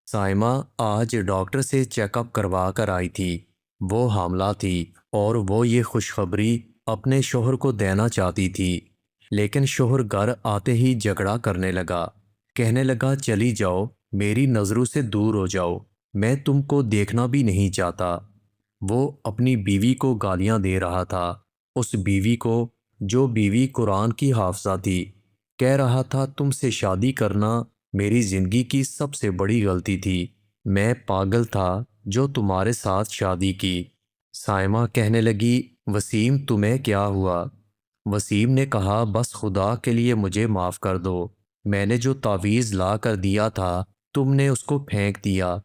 سائمہ آج ڈاکٹر سے check up کروا کر آئی تھی۔ وہ حاملہ تھی اور وہ یہ خوشخبری اپنے شوہر کو دینا چاہتی تھی، لیکن شوہر گھر آتے ہی جھگڑا کرنے لگا۔ کہنے لگا چلی جاؤ، میری نظروں سے دور ہو جاؤ، میں تم کو دیکھنا بھی نہیں چاہتا۔ وہ اپنی بیوی کو گالیاں دے رہا تھا، اس بیوی کو جو بیوی قرآن کی حافظہ تھی۔ کہہ رہا تھا تم سے شادی کرنا میری زندگی کی سب سے بڑی غلطی تھی، میں پاگل تھا جو تمہارے ساتھ شادی کی۔ سائمہ کہنے لگی وسیم تمہیں کیا ہوا؟ وسیم نے کہا بس خدا کے لیے مجھے معاف کر دو، میں نے جو تعویذ لا کر دیا تھا تم نے اس کو پھینک دیا،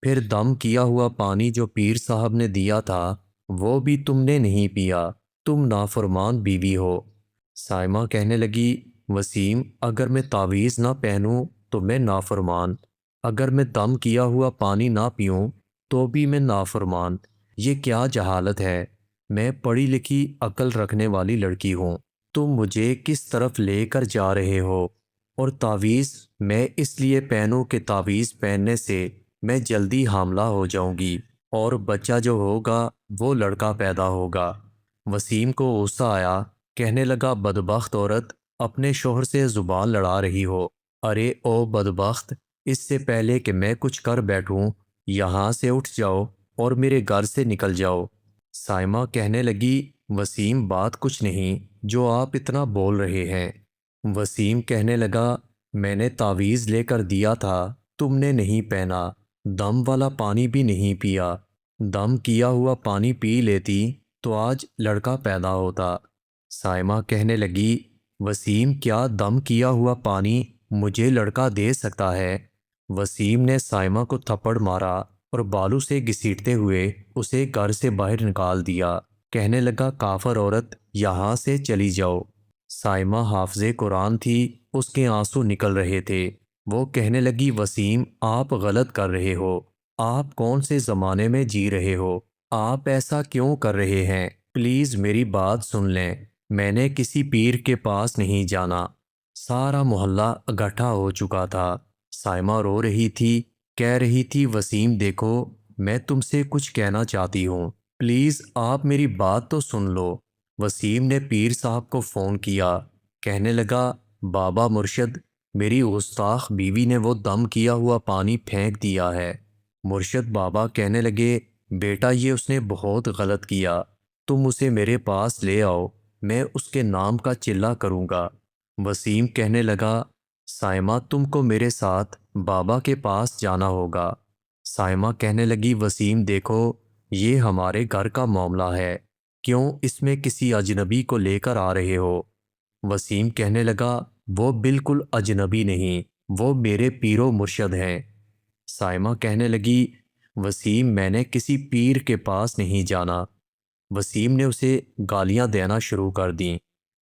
پھر دم کیا ہوا پانی جو پیر صاحب نے دیا تھا وہ بھی تم نے نہیں پیا، تم نافرمان بیوی ہو۔ سائمہ کہنے لگی وسیم اگر میں تعویذ نہ پہنوں تو میں نافرمان، اگر میں دم کیا ہوا پانی نہ پیوں تو بھی میں نافرمان، یہ کیا جہالت ہے؟ میں پڑھی لکھی عقل رکھنے والی لڑکی ہوں، تم مجھے کس طرف لے کر جا رہے ہو؟ اور تعویذ میں اس لیے پہنوں کہ تعویذ پہننے سے میں جلدی حاملہ ہو جاؤں گی اور بچہ جو ہوگا وہ لڑکا پیدا ہوگا۔ وسیم کو غصہ آیا، کہنے لگا بدبخت عورت، اپنے شوہر سے زبان لڑا رہی ہو۔ ارے او بدبخت، اس سے پہلے کہ میں کچھ کر بیٹھوں یہاں سے اٹھ جاؤ اور میرے گھر سے نکل جاؤ۔ سائمہ کہنے لگی وسیم بات کچھ نہیں جو آپ اتنا بول رہے ہیں۔ وسیم کہنے لگا میں نے تعویذ لے کر دیا تھا، تم نے نہیں پہنا، دم والا پانی بھی نہیں پیا، دم کیا ہوا پانی پی لیتی تو آج لڑکا پیدا ہوتا۔ سائمہ کہنے لگی وسیم کیا دم کیا ہوا پانی مجھے لڑکا دے سکتا ہے؟ وسیم نے سائمہ کو تھپڑ مارا اور بالوں سے گھسیٹتے ہوئے اسے گھر سے باہر نکال دیا۔ کہنے لگا کافر عورت، یہاں سے چلی جاؤ۔ سائمہ حافظ قرآن تھی، اس کے آنسو نکل رہے تھے۔ وہ کہنے لگی وسیم آپ غلط کر رہے ہو، آپ کون سے زمانے میں جی رہے ہو؟ آپ ایسا کیوں کر رہے ہیں؟ پلیز میری بات سن لیں، میں نے کسی پیر کے پاس نہیں جانا۔ سارا محلہ اکٹھا ہو چکا تھا۔ سائمہ رو رہی تھی، کہہ رہی تھی وسیم دیکھو میں تم سے کچھ کہنا چاہتی ہوں، پلیز آپ میری بات تو سن لو۔ وسیم نے پیر صاحب کو فون کیا، کہنے لگا بابا مرشد، میری گستاخ بیوی نے وہ دم کیا ہوا پانی پھینک دیا ہے۔ مرشد بابا کہنے لگے بیٹا یہ اس نے بہت غلط کیا، تم اسے میرے پاس لے آؤ، میں اس کے نام کا چلہ کروں گا۔ وسیم کہنے لگا سائمہ تم کو میرے ساتھ بابا کے پاس جانا ہوگا۔ سائمہ کہنے لگی وسیم دیکھو یہ ہمارے گھر کا معاملہ ہے، کیوں اس میں کسی اجنبی کو لے کر آ رہے ہو؟ وسیم کہنے لگا وہ بالکل اجنبی نہیں، وہ میرے پیر و مرشد ہیں۔ سائمہ کہنے لگی وسیم میں نے کسی پیر کے پاس نہیں جانا۔ وسیم نے اسے گالیاں دینا شروع کر دیں،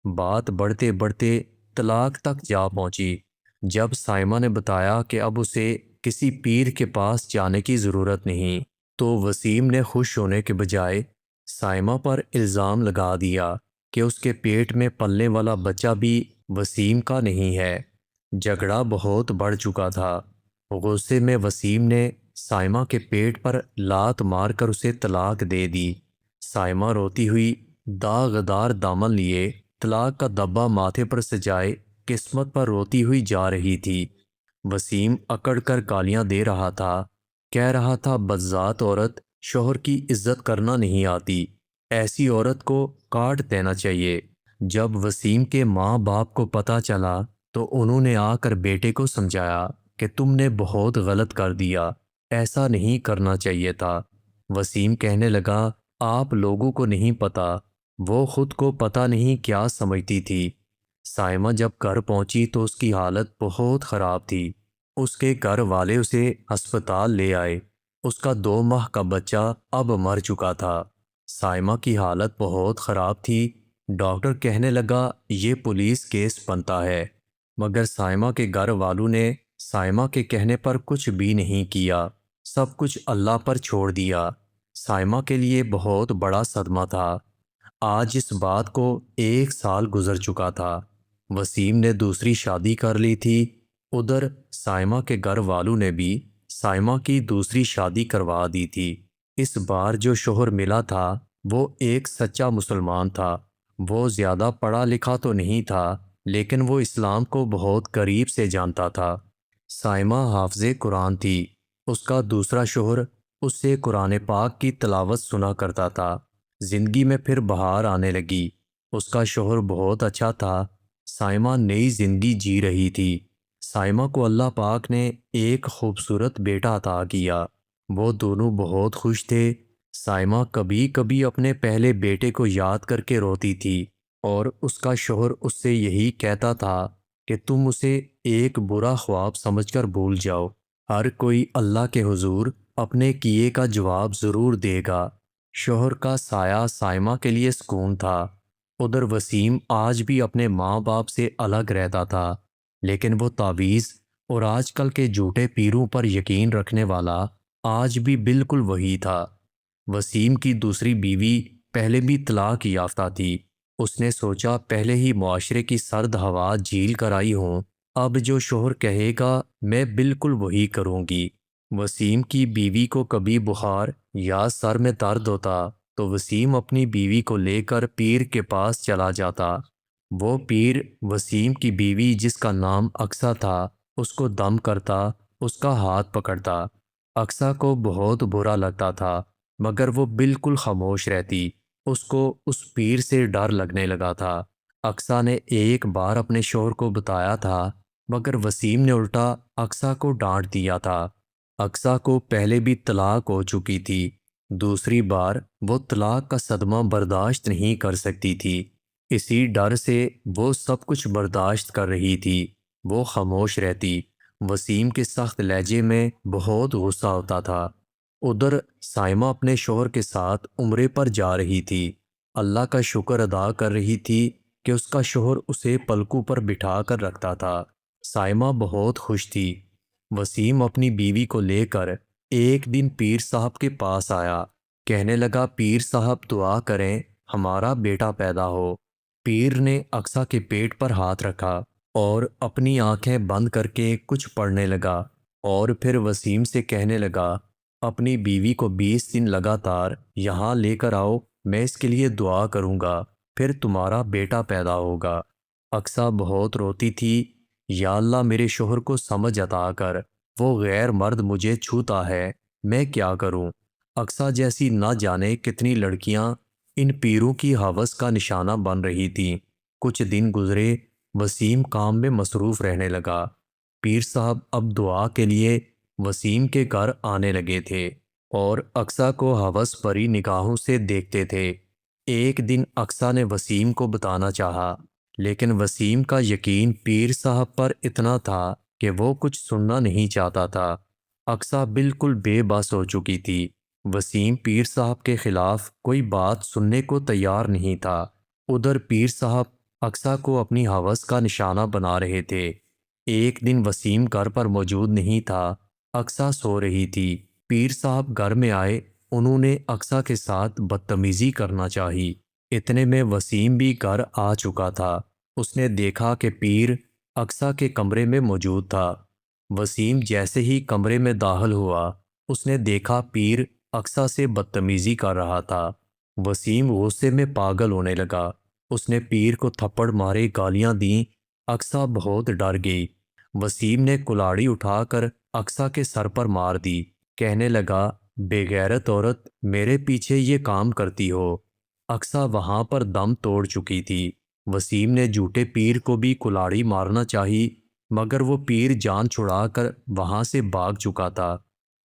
بات بڑھتے بڑھتے طلاق تک جا پہنچی۔ جب سائمہ نے بتایا کہ اب اسے کسی پیر کے پاس جانے کی ضرورت نہیں، تو وسیم نے خوش ہونے کے بجائے سائمہ پر الزام لگا دیا کہ اس کے پیٹ میں پلنے والا بچہ بھی وسیم کا نہیں ہے۔ جھگڑا بہت بڑھ چکا تھا۔ غصے میں وسیم نے سائمہ کے پیٹ پر لات مار کر اسے طلاق دے دی۔ سائمہ روتی ہوئی داغدار دامن لیے طلاق کا دبا ماتھے پر سجائے قسمت پر روتی ہوئی جا رہی تھی۔ وسیم اکڑ کر گالیاں دے رہا تھا، کہہ رہا تھا بدذات عورت، شوہر کی عزت کرنا نہیں آتی، ایسی عورت کو کاٹ دینا چاہیے۔ جب وسیم کے ماں باپ کو پتہ چلا تو انہوں نے آ کر بیٹے کو سمجھایا کہ تم نے بہت غلط کر دیا، ایسا نہیں کرنا چاہیے تھا۔ وسیم کہنے لگا آپ لوگوں کو نہیں پتہ، وہ خود کو پتہ نہیں کیا سمجھتی تھی۔ سائمہ جب گھر پہنچی تو اس کی حالت بہت خراب تھی۔ اس کے گھر والے اسے ہسپتال لے آئے، اس کا 2 ماہ کا بچہ اب مر چکا تھا۔ سائمہ کی حالت بہت خراب تھی، ڈاکٹر کہنے لگا یہ پولیس کیس بنتا ہے، مگر سائمہ کے گھر والوں نے سائمہ کے کہنے پر کچھ بھی نہیں کیا، سب کچھ اللہ پر چھوڑ دیا۔ سائمہ کے لیے بہت بڑا صدمہ تھا۔ آج اس بات کو 1 سال گزر چکا تھا۔ وسیم نے دوسری شادی کر لی تھی، ادھر سائمہ کے گھر والوں نے بھی سائمہ کی دوسری شادی کروا دی تھی۔ اس بار جو شوہر ملا تھا وہ ایک سچا مسلمان تھا۔ وہ زیادہ پڑھا لکھا تو نہیں تھا، لیکن وہ اسلام کو بہت قریب سے جانتا تھا۔ سائمہ حافظ قرآن تھی۔ اس کا دوسرا شوہر اس سے قرآن پاک کی تلاوت سنا کرتا تھا۔ زندگی میں پھر بہار آنے لگی۔ اس کا شوہر بہت اچھا تھا۔ سائمہ نئی زندگی جی رہی تھی۔ سائمہ کو اللہ پاک نے ایک خوبصورت بیٹا عطا کیا۔ وہ دونوں بہت خوش تھے۔ سائمہ کبھی کبھی اپنے پہلے بیٹے کو یاد کر کے روتی تھی، اور اس کا شوہر اس سے یہی کہتا تھا کہ تم اسے ایک برا خواب سمجھ کر بھول جاؤ۔ ہر کوئی اللہ کے حضور اپنے کیے کا جواب ضرور دے گا۔ شوہر کا سایہ سائمہ کے لیے سکون تھا۔ ادھر وسیم آج بھی اپنے ماں باپ سے الگ رہتا تھا، لیکن وہ تعویذ اور آج کل کے جھوٹے پیروں پر یقین رکھنے والا آج بھی بالکل وہی تھا۔ وسیم کی دوسری بیوی پہلے بھی طلاق یافتہ تھی۔ اس نے سوچا پہلے ہی معاشرے کی سرد ہوا جھیل کر آئی ہوں، اب جو شوہر کہے گا میں بالکل وہی کروں گی۔ وسیم کی بیوی کو کبھی بخار یا سر میں درد ہوتا تو وسیم اپنی بیوی کو لے کر پیر کے پاس چلا جاتا۔ وہ پیر وسیم کی بیوی جس کا نام اقصیٰ تھا اس کو دم کرتا، اس کا ہاتھ پکڑتا۔ اقصیٰ کو بہت برا لگتا تھا، مگر وہ بالکل خاموش رہتی۔ اس کو اس پیر سے ڈر لگنے لگا تھا۔ اقصیٰ نے ایک بار اپنے شوہر کو بتایا تھا، مگر وسیم نے الٹا اقصیٰ کو ڈانٹ دیا تھا۔ اقصیٰ کو پہلے بھی طلاق ہو چکی تھی۔ دوسری بار وہ طلاق کا صدمہ برداشت نہیں کر سکتی تھی۔ اسی ڈر سے وہ سب کچھ برداشت کر رہی تھی۔ وہ خاموش رہتی۔ وسیم کے سخت لہجے میں بہت غصہ ہوتا تھا۔ ادھر سائمہ اپنے شوہر کے ساتھ عمرے پر جا رہی تھی۔ اللہ کا شکر ادا کر رہی تھی کہ اس کا شوہر اسے پلکوں پر بٹھا کر رکھتا تھا۔ سائمہ بہت خوش تھی۔ وسیم اپنی بیوی کو لے کر ایک دن پیر صاحب کے پاس آیا۔ کہنے لگا پیر صاحب دعا کریں ہمارا بیٹا پیدا ہو۔ پیر نے اقصیٰ کے پیٹ پر ہاتھ رکھا اور اپنی آنکھیں بند کر کے کچھ پڑھنے لگا، اور پھر وسیم سے کہنے لگا اپنی بیوی کو 20 دن لگاتار یہاں لے کر آؤ، میں اس کے لیے دعا کروں گا، پھر تمہارا بیٹا پیدا ہوگا۔ اقصیٰ بہت روتی تھی، یا اللہ میرے شوہر کو سمجھ عطا کر، وہ غیر مرد مجھے چھوتا ہے، میں کیا کروں؟ اقصیٰ جیسی نہ جانے کتنی لڑکیاں ان پیروں کی ہوس کا نشانہ بن رہی تھیں۔ کچھ دن گزرے، وسیم کام میں مصروف رہنے لگا۔ پیر صاحب اب دعا کے لیے وسیم کے گھر آنے لگے تھے اور اقصیٰ کو ہوس بھری نگاہوں سے دیکھتے تھے۔ ایک دن اقصیٰ نے وسیم کو بتانا چاہا، لیکن وسیم کا یقین پیر صاحب پر اتنا تھا کہ وہ کچھ سننا نہیں چاہتا تھا۔ اقصیٰ بالکل بے بس ہو چکی تھی۔ وسیم پیر صاحب کے خلاف کوئی بات سننے کو تیار نہیں تھا۔ ادھر پیر صاحب اقصیٰ کو اپنی ہوس کا نشانہ بنا رہے تھے۔ ایک دن وسیم گھر پر موجود نہیں تھا۔ اقصیٰ سو رہی تھی۔ پیر صاحب گھر میں آئے۔ انہوں نے اقصیٰ کے ساتھ بدتمیزی کرنا چاہی۔ اتنے میں وسیم بھی گھر آ چکا تھا۔ اس نے دیکھا کہ پیر اقصیٰ کے کمرے میں موجود تھا۔ وسیم جیسے ہی کمرے میں داخل ہوا، اس نے دیکھا پیر اقصیٰ سے بدتمیزی کر رہا تھا۔ وسیم غصے میں پاگل ہونے لگا۔ اس نے پیر کو تھپڑ مارے گالیاں دیں۔ اقصیٰ بہت ڈر گئی۔ وسیم نے کلاڑی اٹھا کر اقصیٰ کے سر پر مار دی۔ کہنے لگا بے غیرت عورت، میرے پیچھے یہ کام کرتی ہو۔ اقصیٰ وہاں پر دم توڑ چکی تھی۔ وسیم نے جھوٹے پیر کو بھی کلاڑی مارنا چاہی، مگر وہ پیر جان چھڑا کر وہاں سے بھاگ چکا تھا۔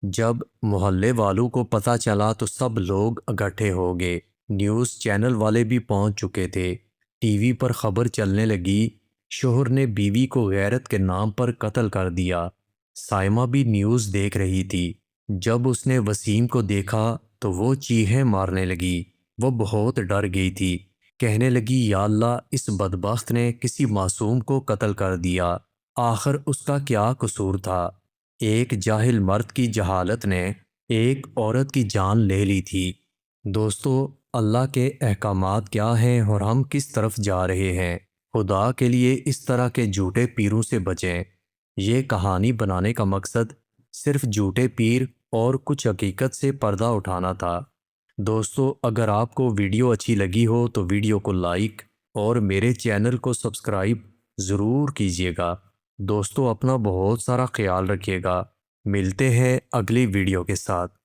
جب محلے والوں کو پتہ چلا تو سب لوگ اکٹھے ہو گئے۔ نیوز چینل والے بھی پہنچ چکے تھے۔ ٹی وی پر خبر چلنے لگی، شوہر نے بیوی کو غیرت کے نام پر قتل کر دیا۔ سائمہ بھی نیوز دیکھ رہی تھی۔ جب اس نے وسیم کو دیکھا تو وہ چیخیں مارنے لگی۔ وہ بہت ڈر گئی تھی۔ کہنے لگی یا اللہ اس بدبخت نے کسی معصوم کو قتل کر دیا، آخر اس کا کیا قصور تھا؟ ایک جاہل مرد کی جہالت نے ایک عورت کی جان لے لی تھی۔ دوستو، اللہ کے احکامات کیا ہیں اور ہم کس طرف جا رہے ہیں؟ خدا کے لیے اس طرح کے جھوٹے پیروں سے بچیں۔ یہ کہانی بنانے کا مقصد صرف جھوٹے پیر اور کچھ حقیقت سے پردہ اٹھانا تھا۔ دوستو، اگر آپ کو ویڈیو اچھی لگی ہو تو ویڈیو کو لائک اور میرے چینل کو سبسکرائب ضرور کیجیے گا۔ دوستو، اپنا بہت سارا خیال رکھیے گا۔ ملتے ہیں اگلی ویڈیو کے ساتھ۔